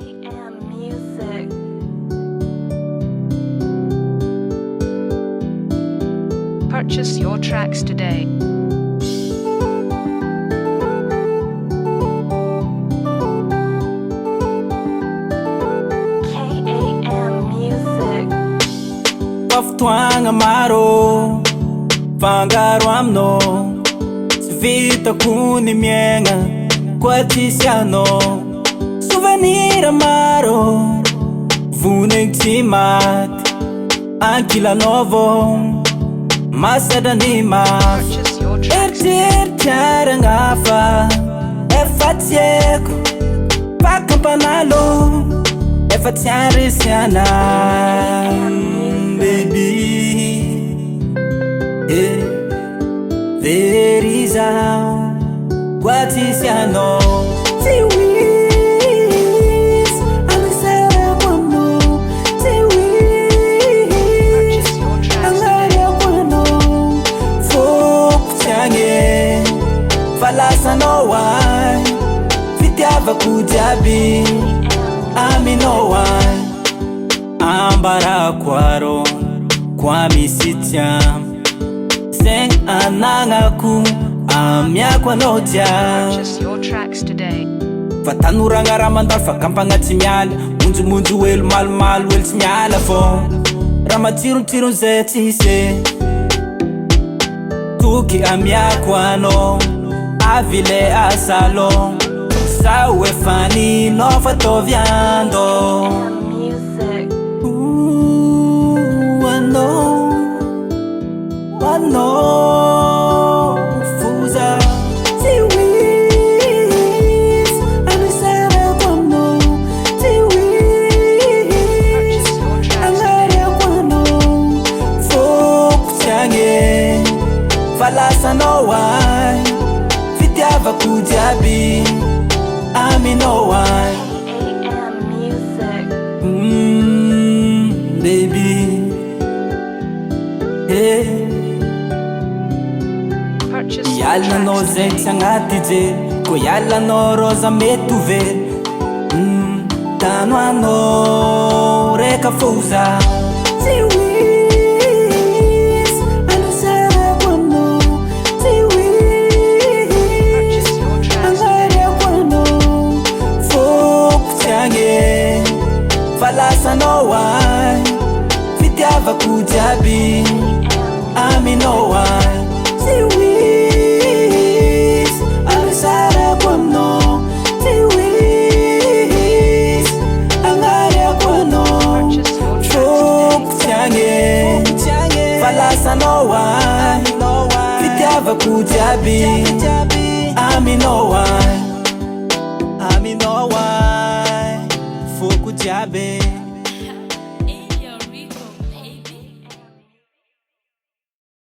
AM Music. Purchase your tracks today. KAM Music. Paftuang amaro Fangaro amno Svita kuni mienga Quatisiano Souvenir amaro Vunig timat Anquila novo Masada nima Purchase your tracks today. Tiarangafa Efatieko Pacampanalo Efatiarisiana Baby There is a Guatisiano Tiwis Alisera Kwano Tiwis Purchase your tracks today. Alaria Kwano Folk Tiange Falasa no one Fitiava Kujabi Ami no one Ambara Kwaro Kwami Sitiam Seng anangaku Amya kwa noja Purchase your tracks today. Fatanuranga ramandal fakampanga timiala Munju munju welu malu malu welu timiala fo Ramatiru tiru zeti se Tuki amya kwa no Avile asalo Sawe fani no fatoviando AM Music. I know, Fuza. Tiwis, Alisera Kwano. Tiwis, Purchase your tracks today. Alaria Kwano. Folk Tiange, Falasa no one. Fitiava Kujabi, Ami no one. AM Music. Baby. Hey. Purchase your Yalla no tracks zen today. sangatije Ko yalla no rosa metuve Tano ano reka fuza Tiwis Alisera Kwano Tiwis Purchase your tracks today. Alaria Kwano Folk Tiange Falasa no one Fitiava Kujabi Ami no one Tiwis Alisara Kwano Tiwis Alaria Kwano Purchase your tracks Folk today. Tiange Falasa no one Fitiava Kujabi Ami no one Folk Kujabi